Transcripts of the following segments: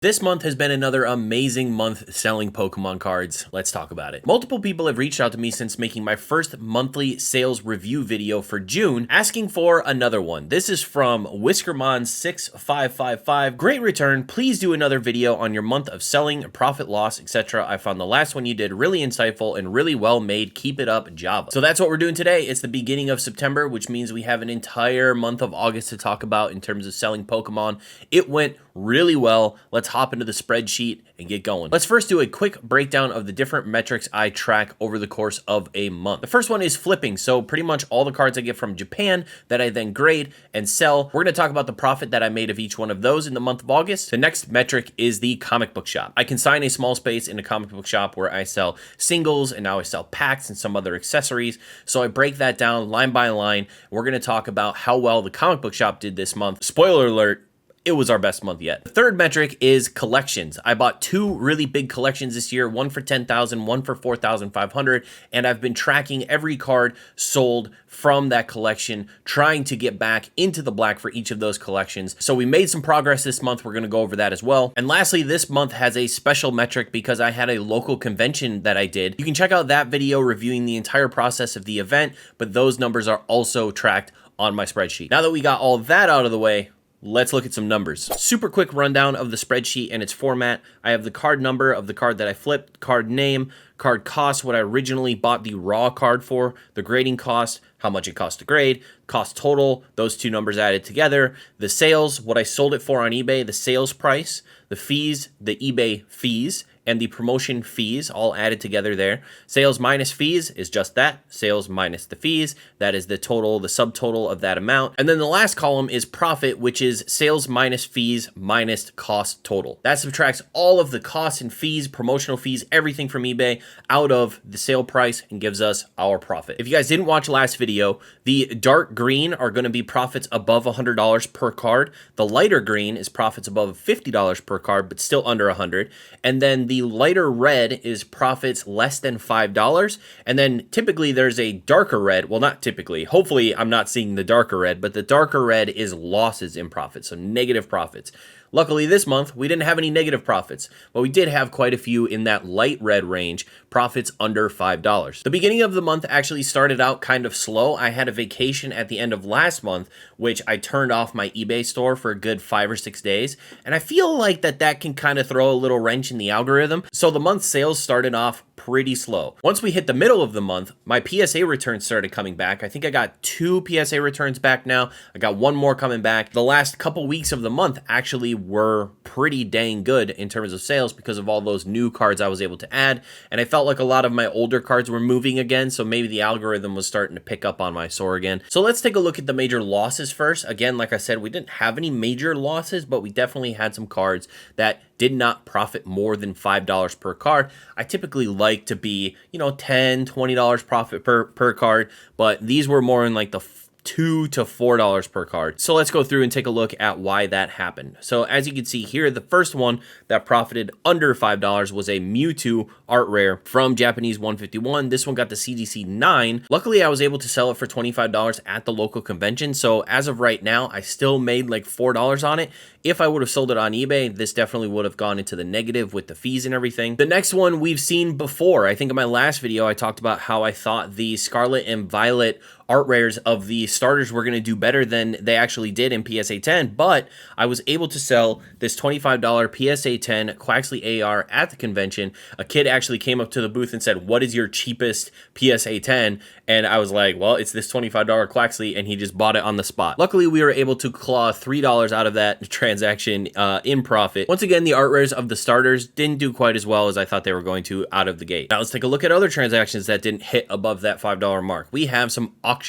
This month has been another amazing month selling Pokemon cards. Let's talk about it. Multiple people have reached out to me since making my first monthly sales review video for June, asking for another one. This is from Whiskermon6555. Great return. Please do another video on your month of selling, profit, loss, etc. I found the last one you did really insightful and really well made. Keep it up, Java. So that's what we're doing today. It's the beginning of September, which means we have an entire month of August to talk about in terms of selling Pokemon. It went really well. Let's hop into the spreadsheet and get going. Let's first do a quick breakdown of the different metrics I track over the course of a month. The first one is flipping. So pretty much all the cards I get from Japan that I then grade and sell. We're going to talk about the profit that I made of each one of those in the month of August. The next metric is the comic book shop. I consign a small space in a comic book shop where I sell singles and now I sell packs and some other accessories. So I break that down line by line. We're going to talk about how well the comic book shop did this month. Spoiler alert, it was our best month yet. The third metric is collections. I bought two really big collections this year, one for 10,000, one for 4,500, and I've been tracking every card sold from that collection, trying to get back into the black for each of those collections. So we made some progress this month. We're going to go over that as well. And lastly, this month has a special metric because I had a local convention that I did. You can check out that video reviewing the entire process of the event, but those numbers are also tracked on my spreadsheet. Now that we got all that out of the way, let's look at some numbers. Super quick rundown of the spreadsheet and its format. I have the card number of the card that I flipped, card name, card cost, what I originally bought the raw card for, the grading cost, how much it cost to grade, cost total, those two numbers added together, the sales, what I sold it for on eBay, the sales price, the fees, the eBay fees, and the promotion fees all added together there. Sales minus fees is just that, sales minus the fees. That is the total, the subtotal of that amount. And then the last column is profit, which is sales minus fees minus cost total. That subtracts all of the costs and fees, promotional fees, everything from eBay out of the sale price and gives us our profit. If you guys didn't watch last video, the dark green are going to be profits above $100 per card. The lighter green is profits above $50 per card, but still under 100. And then the lighter red is profits less than $5. And then typically there's a darker red. Well, not typically. Hopefully I'm not seeing the darker red, but the darker red is losses in profits, so negative profits. Luckily this month, we didn't have any negative profits, but we did have quite a few in that light red range, profits under $5. The beginning of the month actually started out kind of slow. I had a vacation at the end of last month, which I turned off my eBay store for a good 5 or 6 days. And I feel like that can kind of throw a little wrench in the algorithm. So the month sales started off pretty slow. Once we hit the middle of the month, my PSA returns started coming back. I think I got 2 PSA returns back now. I got 1 more coming back. The last couple weeks of the month actually were pretty dang good in terms of sales because of all those new cards I was able to add. And I felt like a lot of my older cards were moving again. So maybe the algorithm was starting to pick up on my store again. So let's take a look at the major losses first. Again, like I said, we didn't have any major losses, but we definitely had some cards that did not profit more than $5 per card. I typically like to be, $10, $20 profit per card, but these were more in like the $2 to $4 per card. So let's go through and take a look at why that happened. So as you can see here, the first one that profited under $5 was a Mewtwo art rare from Japanese 151. This one got the CGC 9. Luckily, I was able to sell it for $25 at the local convention. So as of right now, I still made like $4 on it. If I would have sold it on eBay, this definitely would have gone into the negative with the fees and everything. The next one we've seen before. I think in my last video, I talked about how I thought the Scarlet and Violet art rares of the starters were going to do better than they actually did in PSA 10, but I was able to sell this $25 PSA 10 Quaxley AR at the convention. A kid actually came up to the booth and said, "What is your cheapest PSA 10?" And I was like, well, it's this $25 Quaxley, and he just bought it on the spot. Luckily, we were able to claw $3 out of that transaction in profit. Once again, the art rares of the starters didn't do quite as well as I thought they were going to out of the gate. Now let's take a look at other transactions that didn't hit above that $5 mark. We have some auctions.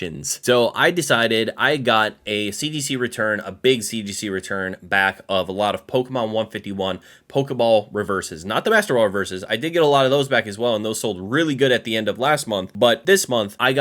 So I decided I got a CGC return, a big CGC return back of a lot of Pokemon 151 Pokeball reverses, not the Master Ball reverses. I did get a lot of those back as well, and those sold really good at the end of last month. But this month I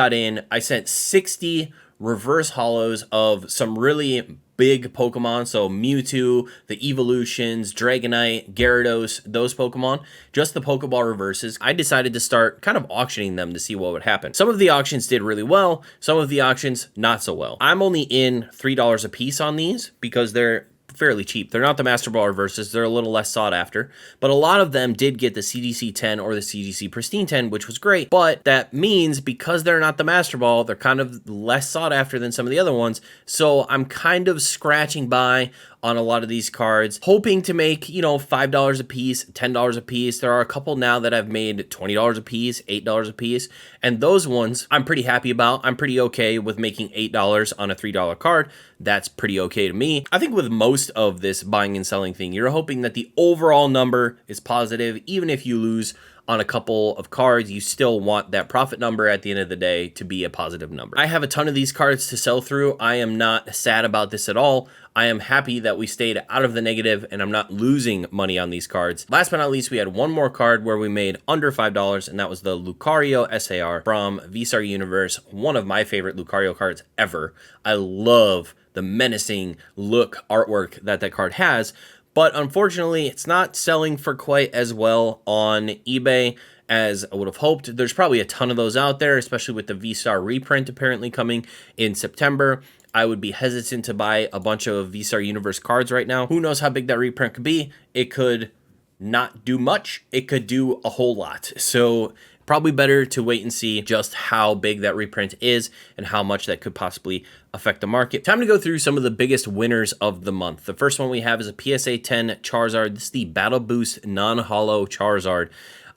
sent 60 reverse holos of some really big Pokemon, so Mewtwo, the Evolutions, Dragonite, Gyarados, those Pokemon, just the Pokeball reverses. I decided to start kind of auctioning them to see what would happen. Some of the auctions did really well, some of the auctions not so well. I'm only in $3 a piece on these because they're fairly cheap. They're not the Master Ball reverses. They're a little less sought after, but a lot of them did get the CGC 10 or the CGC Pristine 10, which was great. But that means because they're not the Master Ball, they're kind of less sought after than some of the other ones. So I'm kind of scratching by on a lot of these cards, hoping to make, you know, $5 a piece, $10 a piece. There are a couple now that I've made $20 a piece, $8 a piece, and those ones I'm pretty happy about. I'm pretty okay with making $8 on a $3 card. That's pretty okay to me. I think with most of this buying and selling thing, you're hoping that the overall number is positive. Even if you lose on a couple of cards, you still want that profit number at the end of the day to be a positive number. I have a ton of these cards to sell through. I am not sad about this at all. I am happy that we stayed out of the negative and I'm not losing money on these cards. Last but not least, we had one more card where we made under $5, and that was the Lucario SAR from V-Star Universe, one of my favorite Lucario cards ever. I love the menacing look artwork that that card has, but unfortunately, it's not selling for quite as well on eBay as I would have hoped. There's probably a ton of those out there, especially with the V-Star reprint apparently coming in September. I would be hesitant to buy a bunch of V-Star Universe cards right now. Who knows how big that reprint could be? It could not do much. It could do a whole lot. So probably better to wait and see just how big that reprint is and how much that could possibly affect the market. Time to go through some of the biggest winners of the month. The first one we have is a PSA 10 Charizard. This is the Battle Boost non-holo Charizard.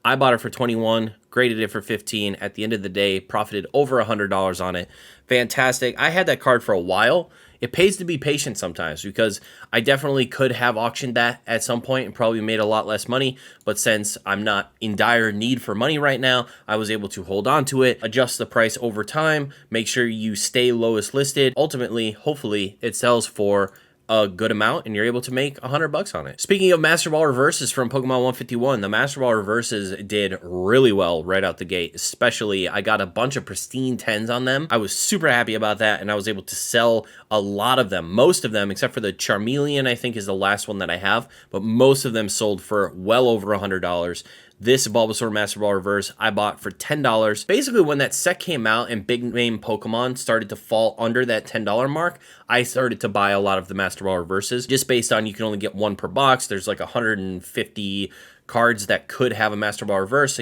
I bought it for 21, graded it for 15. At the end of the day, profited over $100 on it. Fantastic. I had that card for a while. It pays to be patient sometimes because I definitely could have auctioned that at some point and probably made a lot less money. But since I'm not in dire need for money right now, I was able to hold on to it, adjust the price over time, make sure you stay lowest listed. Ultimately, hopefully, it sells for a good amount and you're able to make $100 on it. Speaking of Master Ball reverses from Pokemon 151, the Master Ball reverses did really well right out the gate. Especially, I got a bunch of pristine 10s on them. I was super happy about that, and I was able to sell a lot of them. Most of them, except for the Charmeleon, I think is the last one that I have, but most of them sold for well over $100. This Bulbasaur Master Ball Reverse I bought for $10. Basically, when that set came out and big name Pokemon started to fall under that $10 mark, I started to buy a lot of the Master Ball Reverses just based on you can only get one per box. There's like 150 cards that could have a Master Ball Reverse, so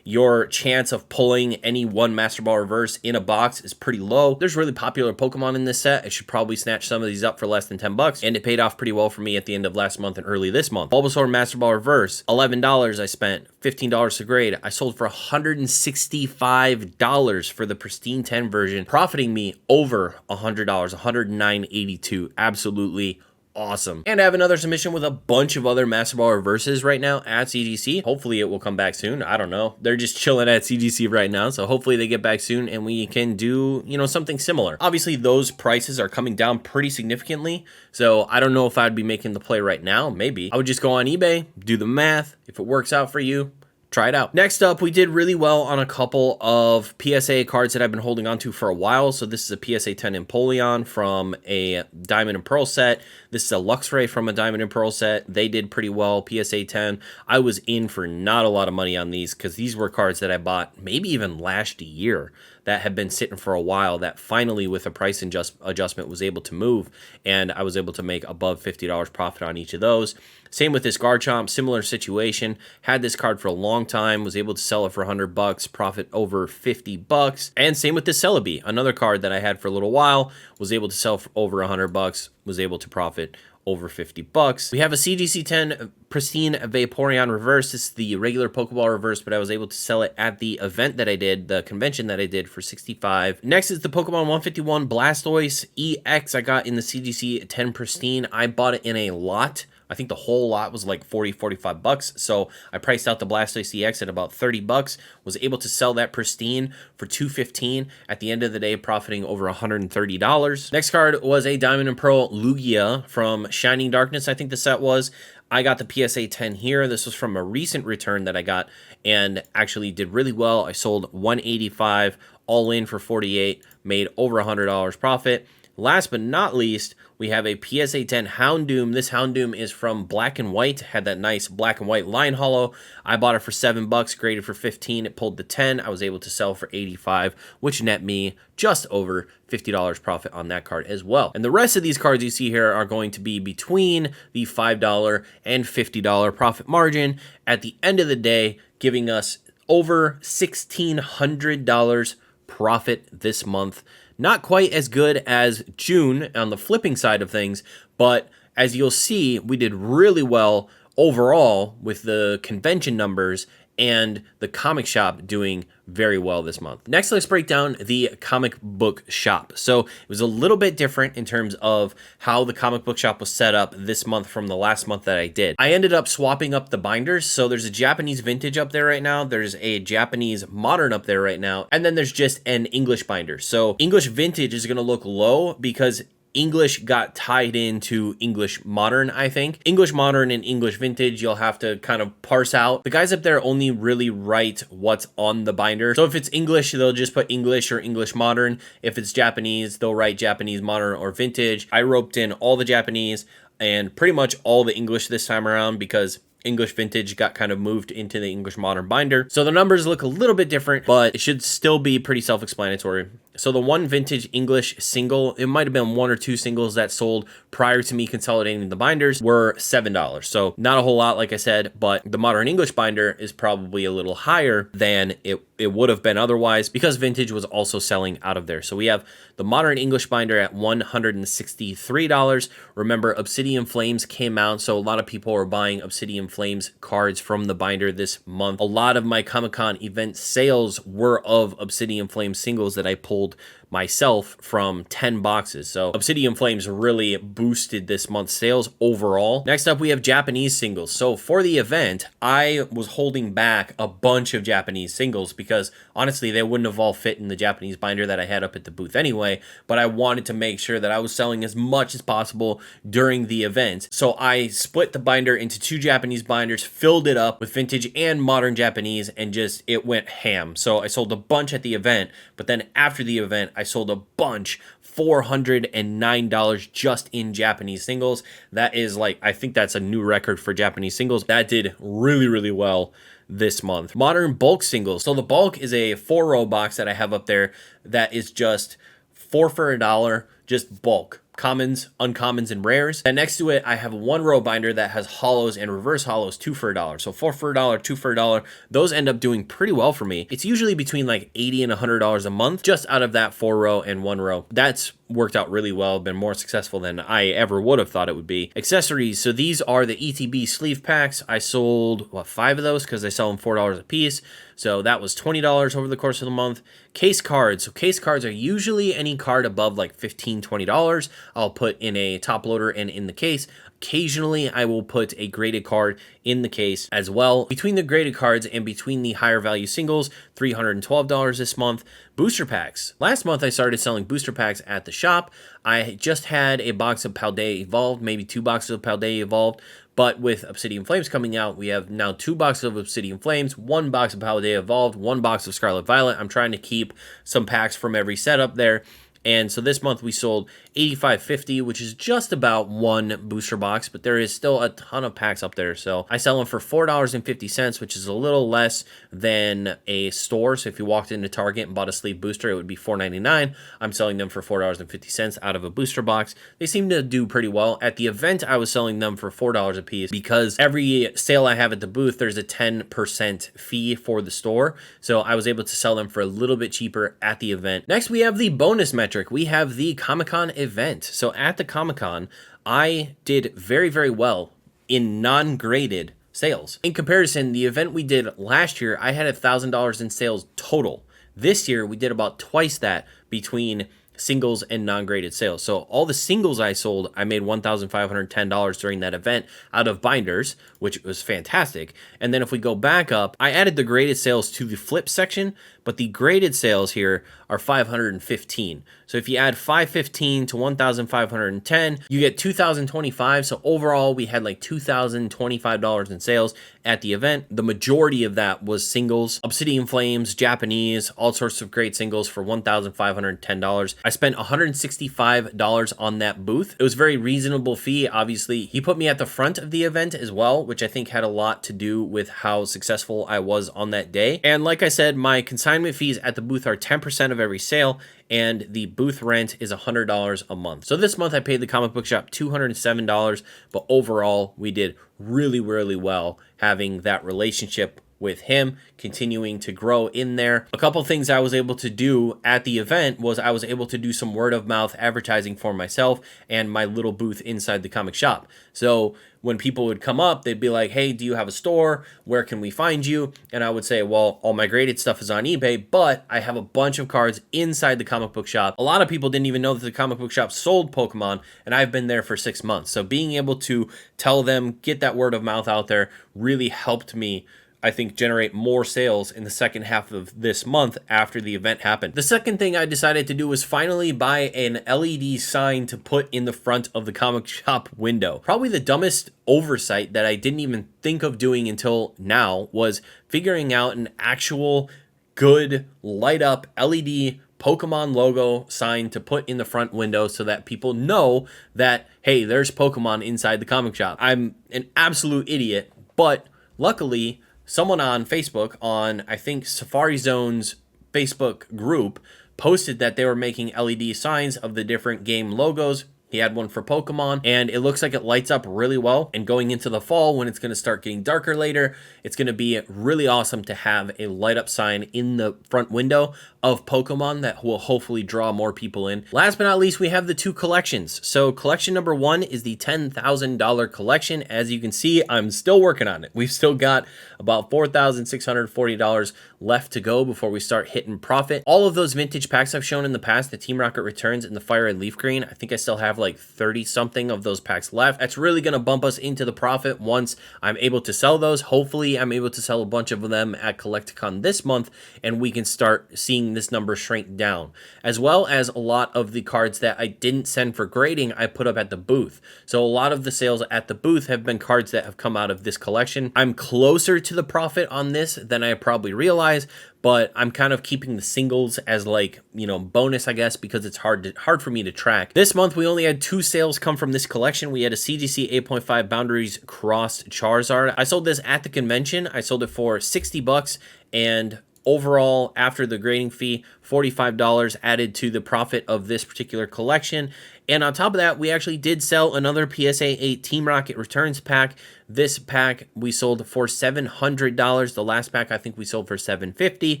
your chance of pulling any one Master Ball Reverse in a box is pretty low. There's really popular Pokemon in this set. I should probably snatch some of these up for less than $10, and it paid off pretty well for me at the end of last month and early this month. Bulbasaur Master Ball Reverse, $11 I spent, $15 to grade. I sold for $165 for the Pristine 10 version, profiting me over $100, $109.82. Absolutely awesome. And I have another submission with a bunch of other Master Ball reverses right now at CGC. Hopefully it will come back soon. I don't know. They're just chilling at CGC right now, so hopefully they get back soon and we can do, you know, something similar. Obviously those prices are coming down pretty significantly, so I don't know if I'd be making the play right now. Maybe I would just go on eBay, do the math. If it works out for you, try it out. Next up, we did really well on a couple of PSA cards that I've been holding on to for a while. So this is a PSA 10 Empoleon from a Diamond and Pearl set. This is a Luxray from a Diamond and Pearl set. They did pretty well, PSA 10. I was in for not a lot of money on these because these were cards that I bought maybe even last year that had been sitting for a while that finally with a price adjustment was able to move, and I was able to make above $50 profit on each of those. Same with this Garchomp, similar situation. Had this card for a long time, was able to sell it for $100, profit over $50. And same with this Celebi, another card that I had for a little while, was able to sell for over $100, was able to profit over $50. We have a CGC 10 Pristine Vaporeon reverse. This is the regular Pokeball reverse, but I was able to sell it at the event that I did, the convention that I did, for $65. Next is the Pokemon 151 Blastoise EX I got in the CGC 10 Pristine. I bought it in a lot. I think the whole lot was like $40-45, so I priced out the Blastoise EX at about $30, was able to sell that pristine for $215, at the end of the day profiting over $130. Next card was a Diamond and Pearl Lugia from Shining Darkness, I think the set was. I got the PSA 10 here. This was from a recent return that I got and actually did really well. I sold $185, all in for $48, made over $100 profit. last but not least, we have a PSA 10 Houndoom. This Houndoom is from Black and White, had that nice black and white line hollow. I bought it for $7, graded for 15. It pulled the 10. I was able to sell for 85, which net me just over $50 profit on that card as well. And the rest of these cards you see here are going to be between the $5 and $50 profit margin. At the end of the day, giving us over $1,600 profit this month. Not quite as good as June on the flipping side of things, but as you'll see, we did really well overall with the convention numbers and the comic shop doing very well this month. Next, let's break down the comic book shop. So it was a little bit different in terms of how the comic book shop was set up this month from the last month that I did. I ended up swapping up the binders. So there's a Japanese vintage up there right now. There's a Japanese modern up there right now. And then there's just an English binder. So English vintage is going to look low because English got tied into English modern, I think. English modern and English vintage, you'll have to kind of parse out. The guys up there only really write what's on the binder. So if it's English, they'll just put English or English modern. If it's Japanese, they'll write Japanese modern or vintage. I roped in all the Japanese and pretty much all the English this time around because English vintage got kind of moved into the English modern binder. So the numbers look a little bit different, but it should still be pretty self-explanatory. So the one vintage English single, it might have been one or two singles that sold prior to me consolidating the binders, were $7. So not a whole lot, like I said, but the modern English binder is probably a little higher than it would have been otherwise because vintage was also selling out of there. So we have the modern English binder at $163. Remember, Obsidian Flames came out, so a lot of people are buying Obsidian Flames cards from the binder this month. A lot of my Comic-Con event sales were of Obsidian Flames singles that I pulled myself from 10 boxes. So Obsidian Flames really boosted this month's sales overall. Next up, we have Japanese singles. So for the event, I was holding back a bunch of Japanese singles because honestly, they wouldn't have all fit in the Japanese binder that I had up at the booth anyway, but I wanted to make sure that I was selling as much as possible during the event. So I split the binder into two Japanese binders, filled it up with vintage and modern Japanese, and just, it went ham. So I sold a bunch at the event, but then after the event, I sold a bunch, $409 just in Japanese singles. That is like, I think that's a new record for Japanese singles. That did really, really well this month. Modern bulk singles. So the bulk is a 4-row box that I have up there that is just 4 for $1, just bulk. Commons, uncommons, and rares. And next to it, I have a 1-row binder that has hollows and reverse hollows, 2 for $1. So 4 for $1, 2 for $1. Those end up doing pretty well for me. It's usually between like $80 and $100 a month just out of that 4-row and 1-row. That's worked out really well, been more successful than I ever would have thought it would be. Accessories. So these are the ETB sleeve packs. I sold, 5 of those because I sell them $4 a piece. So that was $20 over the course of the month. Case cards. So case cards are usually any card above like $15, $20. I'll put in a top loader and in the case. Occasionally, I will put a graded card in the case as well. Between the graded cards and between the higher value singles, $312 this month. Booster packs. Last month, I started selling booster packs at the shop. I just had a box of Paldea Evolved, maybe 2 boxes of Paldea Evolved. But with Obsidian Flames coming out, we have now 2 boxes of Obsidian Flames, 1 box of Paldea Evolved, 1 box of Scarlet Violet. I'm trying to keep some packs from every setup there. And so this month we sold $85.50, which is just about 1 booster box, but there is still a ton of packs up there. So I sell them for $4.50, which is a little less than a store. So if you walked into Target and bought a sleeve booster, it would be $4.99. I'm selling them for $4.50 out of a booster box. They seem to do pretty well. At the event, I was selling them for $4 a piece because every sale I have at the booth, there's a 10% fee for the store. So I was able to sell them for a little bit cheaper at the event. Next, we have the bonus metric. We have the Comic-Con event. So at the Comic-Con, I did very, very well in non-graded sales. In comparison, the event we did last year, I had $1,000 in sales total. This year, we did about twice that between singles and non-graded sales. So all the singles I sold, I made $1,510 during that event out of binders, which was fantastic. And then if we go back up, I added the graded sales to the flip section, but the graded sales here are 515. So if you add 515 to 1,510, you get 2,025. So overall, we had like $2,025 in sales at the event. The majority of that was singles, Obsidian Flames, Japanese, all sorts of great singles for $1,510. I spent $165 on that booth. It was a very reasonable fee. Obviously, he put me at the front of the event as well, which I think had a lot to do with how successful I was on that day. And like I said, my consignment fees at the booth are 10% of every sale, and the booth rent is $100 a month. So this month I paid the comic book shop $207, but overall we did really, really well having that relationship with him, continuing to grow in there. A couple things I was able to do at the event was I was able to do some word of mouth advertising for myself and my little booth inside the comic shop. So when people would come up, they'd be like, hey, do you have a store? Where can we find you? And I would say, well, all my graded stuff is on eBay, but I have a bunch of cards inside the comic book shop. A lot of people didn't even know that the comic book shop sold Pokemon, and I've been there for 6 months. So being able to tell them, get that word of mouth out there really helped me, I think, generate more sales in the second half of this month after the event happened. The second thing I decided to do was finally buy an LED sign to put in the front of the comic shop window. Probably the dumbest oversight that I didn't even think of doing until now was figuring out an actual good light up LED Pokemon logo sign to put in the front window so that people know that, hey, there's Pokemon inside the comic shop. I'm an absolute idiot, but luckily, someone on Facebook, on I think Safari Zone's Facebook group, posted that they were making LED signs of the different game logos. He had one for Pokemon, and it looks like it lights up really well. And going into the fall, when it's going to start getting darker later, it's going to be really awesome to have a light up sign in the front window of Pokemon that will hopefully draw more people in. Last but not least, we have the two collections. So collection number one is the $10,000 collection. As you can see, I'm still working on it. We've still got about $4,640 left to go before we start hitting profit. All of those vintage packs I've shown in the past, the Team Rocket Returns and the Fire and Leaf Green, I think I still have like 30 something of those packs left. That's really going to bump us into the profit once I'm able to sell those. Hopefully I'm able to sell a bunch of them at Collecticon this month, and we can start seeing this number shrink down, as well as a lot of the cards that I didn't send for grading I put up at the booth. So a lot of the sales at the booth have been cards that have come out of this collection. I'm closer to the profit on this than I probably realize, but I'm kind of keeping the singles as like, you know, bonus, I guess, because it's hard for me to track. This month, we only had 2 sales come from this collection. We had a CGC 8.5 Boundaries Crossed Charizard. I sold this at the convention. I sold it for 60 bucks, and overall, after the grading fee, $45 added to the profit of this particular collection. And on top of that, we actually did sell another PSA 8 Team Rocket Returns pack. This pack we sold for $700. The last pack I think we sold for $750.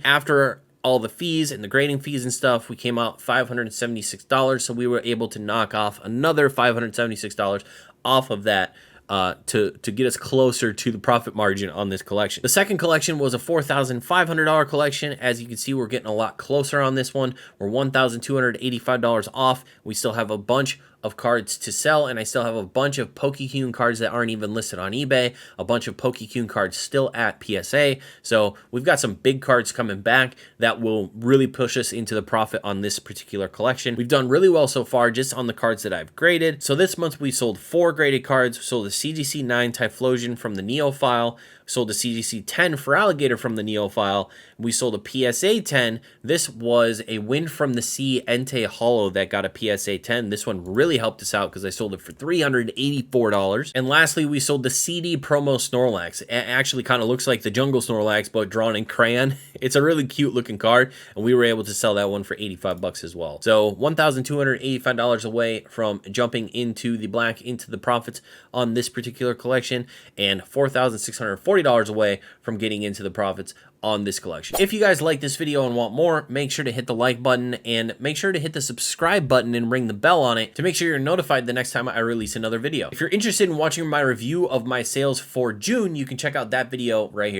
After all the fees and the grading fees and stuff, we came out $576. So we were able to knock off another $576 off of that to get us closer to the profit margin on this collection. The second collection was a $4,500 collection. As you can see, we're getting a lot closer on this one. We're $1,285 off. We still have a bunch of cards to sell, and I still have a bunch of Pokecune cards that aren't even listed on eBay, a bunch of Pokecune cards still at PSA. So we've got some big cards coming back that will really push us into the profit on this particular collection. We've done really well so far just on the cards that I've graded. So this month we sold 4 graded cards. We sold the CGC 9 Typhlosion from the Neo file, sold a CGC 10 for Alligator from the Neo file. We sold a PSA 10. This was a Wind from the Sea Entei Hollow that got a PSA 10. This one really helped us out because I sold it for $384. And lastly, we sold the CD promo Snorlax. It actually kind of looks like the Jungle Snorlax, but drawn in crayon. It's a really cute looking card, and we were able to sell that one for 85 bucks as well. So $1,285 away from jumping into the black, into the profits on this particular collection, and $4,640 away from getting into the profits on this collection. If you guys like this video and want more, make sure to hit the like button and make sure to hit the subscribe button and ring the bell on it to make sure you're notified the next time I release another video. If you're interested in watching my review of my sales for June, you can check out that video right here.